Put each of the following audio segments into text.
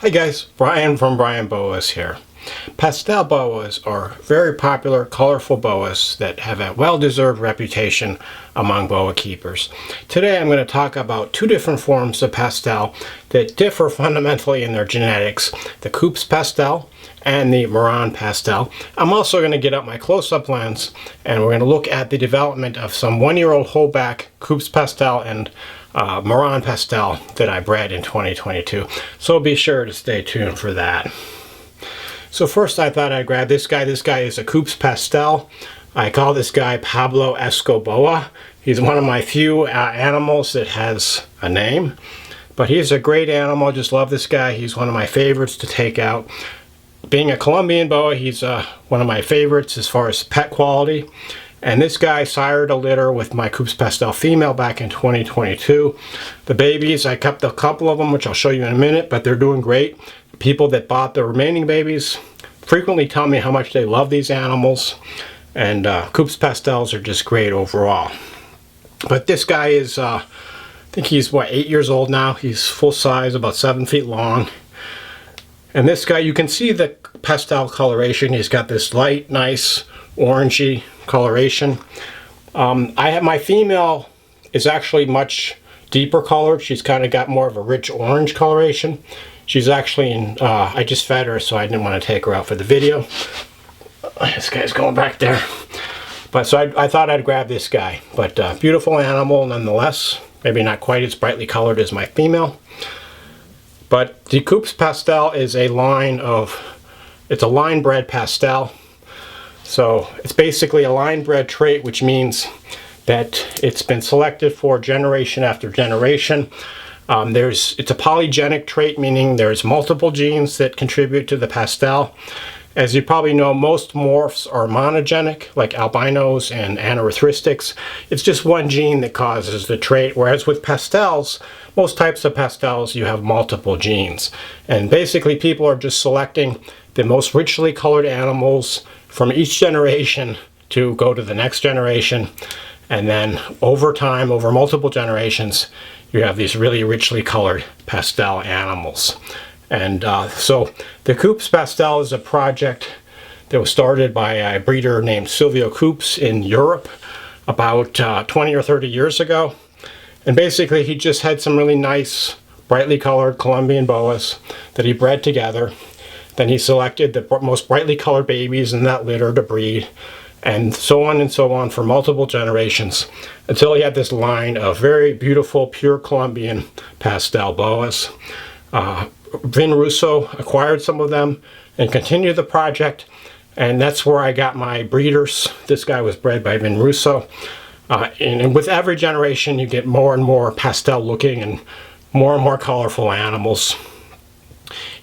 Hi guys, Brian from Boas here. Pastel boas are very popular, colorful boas that have a well-deserved reputation among boa keepers. Today I'm going to talk about two different forms of pastel that differ fundamentally in their genetics, the Kubsch pastel and the Marron pastel. I'm also going to get up my close-up lens and we're going to look at the development of some one-year-old holdback Kubsch pastel and Marron pastel that I bred in 2022. So be sure to stay tuned for that. So first I thought I'd grab this guy. This guy is a Kubsch pastel. I call this guy Pablo Escoboa. He's one of my few animals that has a name. But he's a great animal. I just love this guy. He's one of my favorites to take out. Being a Colombian boa, he's one of my favorites as far as pet quality. And this guy sired a litter with my Kubsch pastel female back in 2022. The babies, I kept a couple of them, which I'll show you in a minute, but they're doing great. People that bought the remaining babies frequently tell me how much they love these animals, and Kubsch pastels are just great overall. But this guy is, I think he's, 8 years old now. He's full size, about 7 feet long. And this guy, you can see the pastel coloration. He's got this light, nice, orangey coloration. My female is actually much deeper colored. She's kind of got more of a rich orange coloration. She's actually in, I just fed her, so I didn't want to take her out for the video. This guy's going back there. But so I thought I'd grab this guy. But beautiful animal nonetheless. Maybe not quite as brightly colored as my female. But the Kubsch pastel is a line it's a line bred pastel. So it's basically a line bred trait, which means that it's been selected for generation after generation. It's a polygenic trait, meaning there's multiple genes that contribute to the pastel. As you probably know, most morphs are monogenic, like albinos and anerythristics. It's just one gene that causes the trait, whereas with pastels, most types of pastels, you have multiple genes. And basically, people are just selecting the most richly colored animals from each generation to go to the next generation. And then over time, over multiple generations, you have these really richly colored pastel animals. And so the Kubsch pastel is a project that was started by a breeder named Silvio Kubsch in Europe about 20 or 30 years ago. And basically he just had some really nice, brightly colored Colombian boas that he bred together. Then he selected the most brightly colored babies in that litter to breed, and so on for multiple generations, until he had this line of very beautiful, pure Colombian pastel boas. Vin Russo acquired some of them and continued the project, and that's where I got my breeders. This guy was bred by Vin Russo. And with every generation, you get more and more pastel looking and more colorful animals.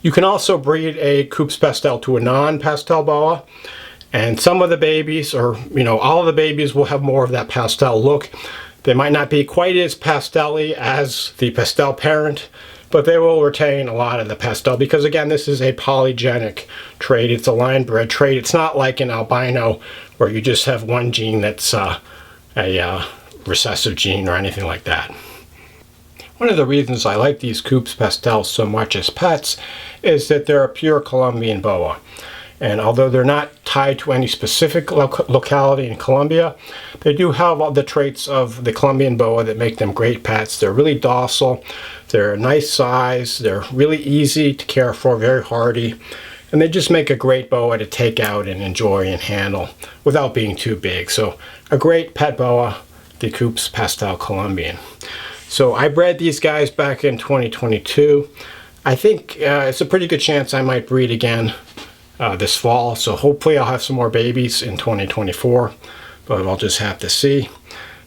You can also breed a Kubsch pastel to a non-pastel boa. And some of the babies, or all of the babies, will have more of that pastel look. They might not be quite as pastel-y as the pastel parent, but they will retain a lot of the pastel because, again, this is a polygenic trait. It's a line-bred trait. It's not like an albino where you just have one gene that's a recessive gene or anything like that. One of the reasons I like these Kubsch pastels so much as pets is that they're a pure Colombian boa. And although they're not tied to any specific locality in Colombia, they do have all the traits of the Colombian boa that make them great pets. They're really docile, they're a nice size, they're really easy to care for, very hardy, and they just make a great boa to take out and enjoy and handle without being too big. So a great pet boa, the Kubsch pastel Colombian. So I bred these guys back in 2022. I think it's a pretty good chance I might breed again this fall, so hopefully I'll have some more babies in 2024, but I'll just have to see.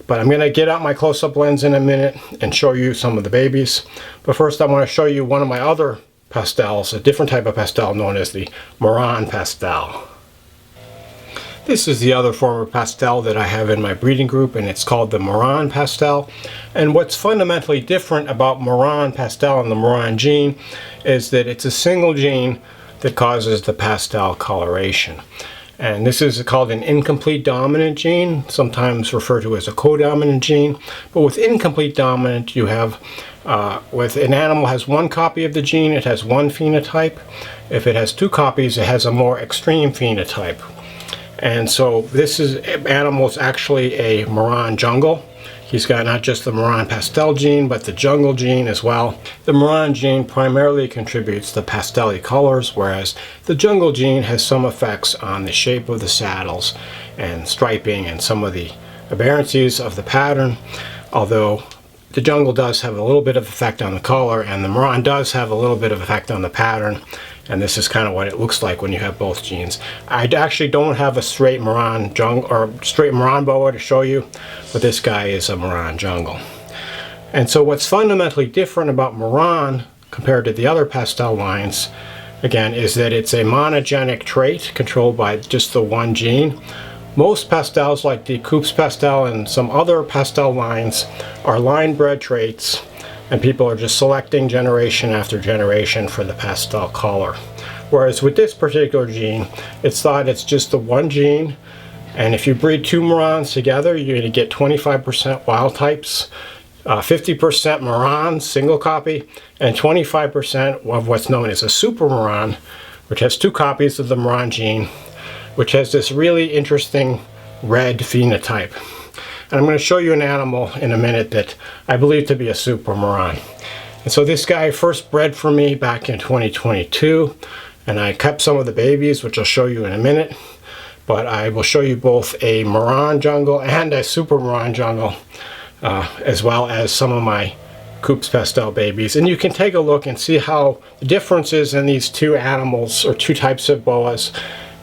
But I'm going to get out my close-up lens in a minute and show you some of the babies. But first I want to show you one of my other pastels, a different type of pastel known as the Marron pastel. This is the other form of pastel that I have in my breeding group, and it's called the Marron pastel. And what's fundamentally different about Marron pastel and the Marron gene is that it's a single gene that causes the pastel coloration. And this is called an incomplete dominant gene, sometimes referred to as a codominant gene. But with incomplete dominant, you have, with an animal has one copy of the gene, it has one phenotype. If it has two copies, it has a more extreme phenotype. And so this animal is actually a Marron jungle. He's got not just the Marron pastel gene, but the jungle gene as well. The Marron gene primarily contributes to pastel colors, whereas the jungle gene has some effects on the shape of the saddles and striping and some of the aberrancies of the pattern, although the jungle does have a little bit of effect on the color, and the Marron does have a little bit of effect on the pattern. And this is kind of what it looks like when you have both genes. I actually don't have a straight Marron jungle or straight Marron boa to show you, but this guy is a Marron jungle. And so what's fundamentally different about Marron compared to the other pastel lines, again, is that it's a monogenic trait controlled by just the one gene. Most pastels, like the Kubsch pastel and some other pastel lines, are line-bred traits, and people are just selecting generation after generation for the pastel color. Whereas with this particular gene, it's thought it's just the one gene, and if you breed two Marrons together, you're going to get 25% wild types, 50% Marron, single copy, and 25% of what's known as a super Marron, which has two copies of the Marron gene, which has this really interesting red phenotype. And I'm going to show you an animal in a minute that I believe to be a super Marron. And so this guy first bred for me back in 2022, and I kept some of the babies, which I'll show you in a minute. But I will show you both a Marron jungle and a super Marron jungle, as well as some of my Kubsch pastel babies. And you can take a look and see how the differences in these two animals, or two types of boas,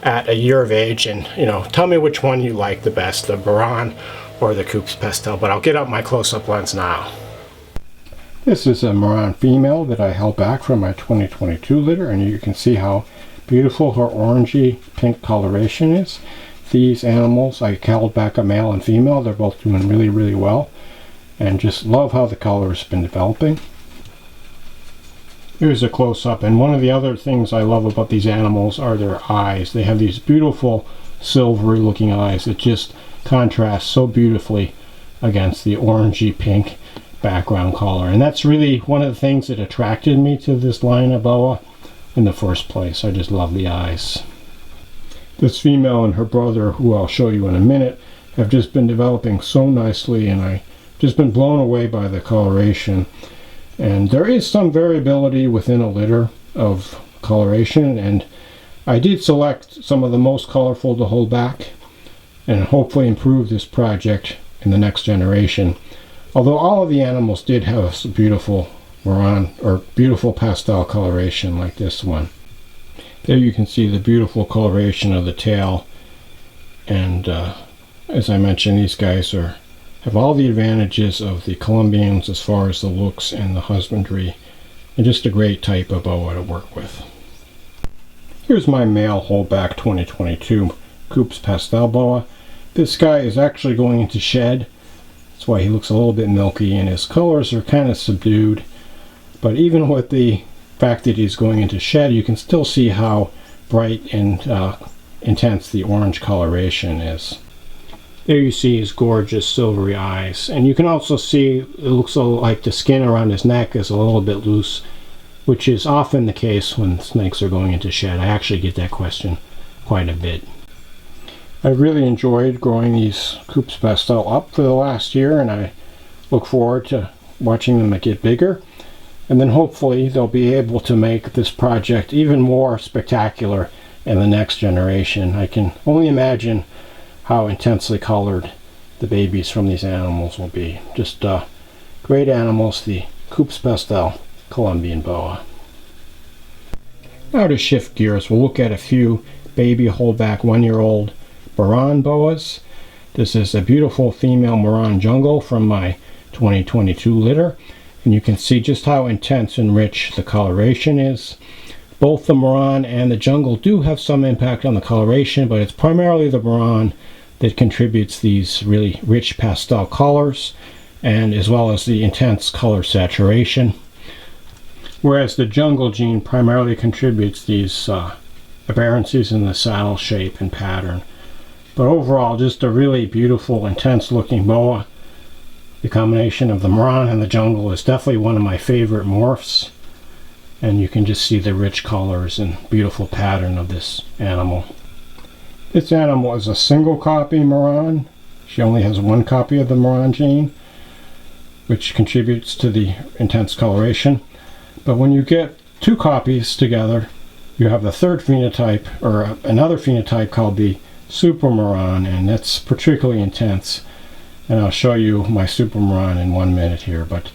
at a year of age, and tell me which one you like the best, the Marron or the Kubsch pastel. But I'll get out my close-up lens now. This is a Marron female that I held back from my 2022 litter, and you can see how beautiful her orangey pink coloration is. These animals, I held back a male and female. They're both doing really, really well, and just love how the color has been developing. Here's a close-up, and one of the other things I love about these animals are their eyes. They have these beautiful silvery looking eyes that just contrast so beautifully against the orangey pink background color. And that's really one of the things that attracted me to this line of boa in the first place. I just love the eyes. This female and her brother, who I'll show you in a minute, have just been developing so nicely, and I've just been blown away by the coloration. And there is some variability within a litter of coloration, and I did select some of the most colorful to hold back and hopefully improve this project in the next generation. Although all of the animals did have a beautiful Marron or beautiful pastel coloration like this one. There you can see the beautiful coloration of the tail, and as I mentioned, these guys have all the advantages of the Colombians as far as the looks and the husbandry, and just a great type of boa to work with. Here's my male holdback 2022 Kubsch pastel boa. This guy is actually going into shed. That's why he looks a little bit milky, and his colors are kind of subdued. But even with the fact that he's going into shed, you can still see how bright and intense the orange coloration is. There you see his gorgeous silvery eyes, and you can also see it looks like the skin around his neck is a little bit loose, which is often the case when snakes are going into shed. I actually get that question quite a bit. I really enjoyed growing these Kubsch pastel up for the last year, and I look forward to watching them get bigger. And then hopefully they'll be able to make this project even more spectacular in the next generation. I can only imagine how intensely colored the babies from these animals will be. Just great animals, the Kubsch pastel Colombian boa. Now to shift gears, we'll look at a few baby holdback 1-year-old Marron boas. This is a beautiful female Marron jungle from my 2022 litter, and you can see just how intense and rich the coloration is. Both the Marron and the jungle do have some impact on the coloration, but it's primarily the Marron that contributes these really rich pastel colors, and as well as the intense color saturation. Whereas the jungle gene primarily contributes these aberrancies in the saddle shape and pattern. But overall, just a really beautiful, intense looking boa. The combination of the Marron and the jungle is definitely one of my favorite morphs. And you can just see the rich colors and beautiful pattern of this animal. This animal is a single copy Marron. She only has one copy of the Marron gene, which contributes to the intense coloration. But when you get two copies together, you have the third phenotype, or another phenotype called the Super Marron, and that's particularly intense. And I'll show you my Super Marron in 1 minute here, but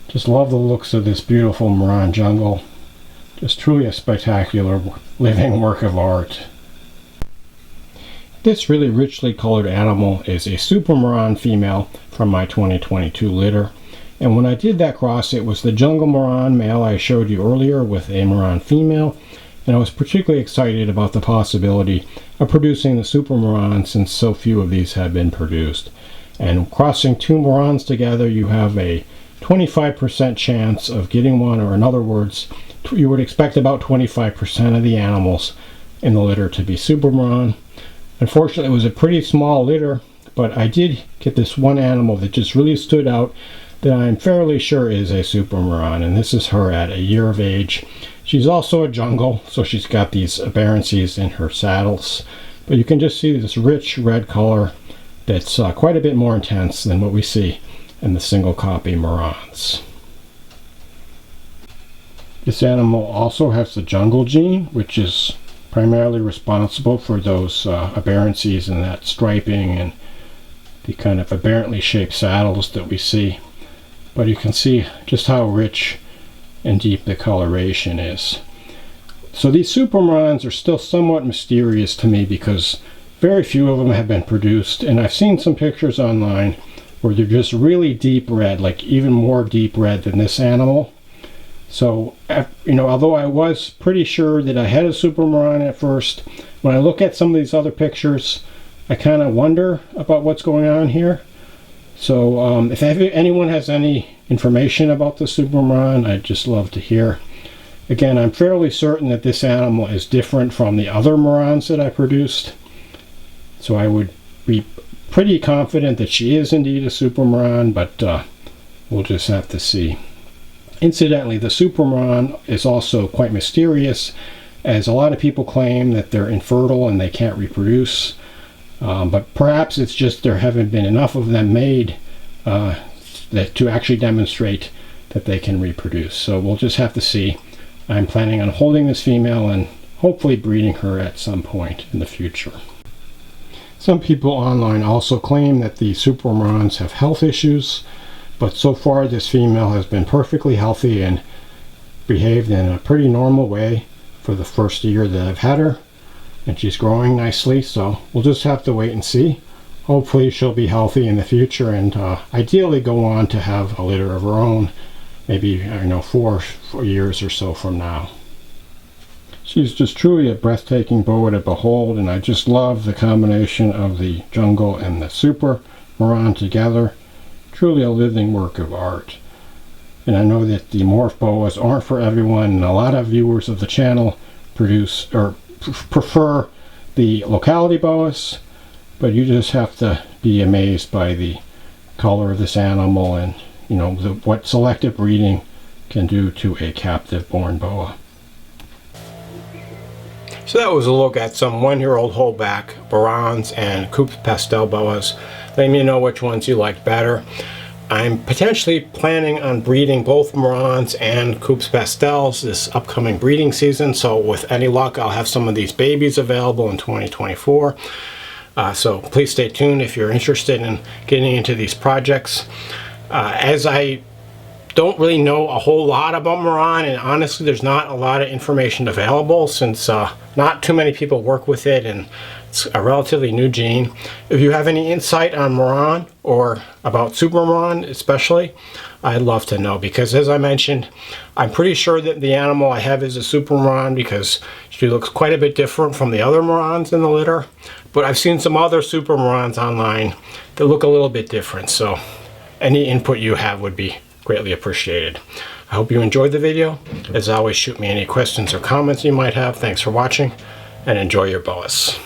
just love the looks of this beautiful Marron jungle. Just truly a spectacular living work of art. This really richly colored animal is a Super Marron female from my 2022 litter. And when I did that cross, it was the jungle Marron male I showed you earlier with a Marron female. And I was particularly excited about the possibility of producing the Super Marron since so few of these have been produced. And crossing two Marrons together, you have a 25% chance of getting one, or in other words, you would expect about 25% of the animals in the litter to be Super Marron. Unfortunately, it was a pretty small litter, but I did get this one animal that just really stood out that I'm fairly sure is a Super Marron, and this is her at a year of age. She's also a jungle, so she's got these aberrancies in her saddles, but you can just see this rich red color that's quite a bit more intense than what we see in the single copy Marrons. This animal also has the jungle gene, which is primarily responsible for those aberrancies and that striping and the kind of aberrantly shaped saddles that we see. But you can see just how rich and deep the coloration is. So these Super Marrons are still somewhat mysterious to me because very few of them have been produced, and I've seen some pictures online where they're just really deep red, like even more deep red than this animal. So, although I was pretty sure that I had a Super Marron at first, when I look at some of these other pictures, I kind of wonder about what's going on here. So if anyone has any information about the Super Marron, I'd just love to hear. Again, I'm fairly certain that this animal is different from the other Marrons that I produced. So I would be pretty confident that she is indeed a Super Marron, but we'll just have to see. Incidentally, the Super Marron is also quite mysterious, as a lot of people claim that they're infertile and they can't reproduce. But perhaps it's just there haven't been enough of them made to actually demonstrate that they can reproduce. So we'll just have to see. I'm planning on holding this female and hopefully breeding her at some point in the future. Some people online also claim that the Super Marrons have health issues, but so far this female has been perfectly healthy and behaved in a pretty normal way for the first year that I've had her, and she's growing nicely, so we'll just have to wait and see. Hopefully she'll be healthy in the future and ideally go on to have a litter of her own, maybe 4 years or so from now. She's just truly a breathtaking boa to behold, and I just love the combination of the jungle and the Super Marron together. Truly a living work of art. And I know that the morph boas aren't for everyone, and a lot of viewers of the channel prefer the locality boas, but you just have to be amazed by the color of this animal and what selective breeding can do to a captive born boa. So that was a look at some 1-year-old holdback Marrons and Kubsch Pastel boas. Let me know which ones you like better. I'm potentially planning on breeding both Marrons and Kubsch Pastels this upcoming breeding season, so with any luck I'll have some of these babies available in 2024. So please stay tuned if you're interested in getting into these projects. As I don't really know a whole lot about Marron, and honestly there's not a lot of information available since not too many people work with it and it's a relatively new gene. If you have any insight on Marron or about Super Marron especially, I'd love to know, because as I mentioned, I'm pretty sure that the animal I have is a Super Marron because she looks quite a bit different from the other Marrons in the litter, but I've seen some other Super Marrons online that look a little bit different, so any input you have would be greatly appreciated. I hope you enjoyed the video. As always, shoot me any questions or comments you might have. Thanks for watching, and enjoy your boas.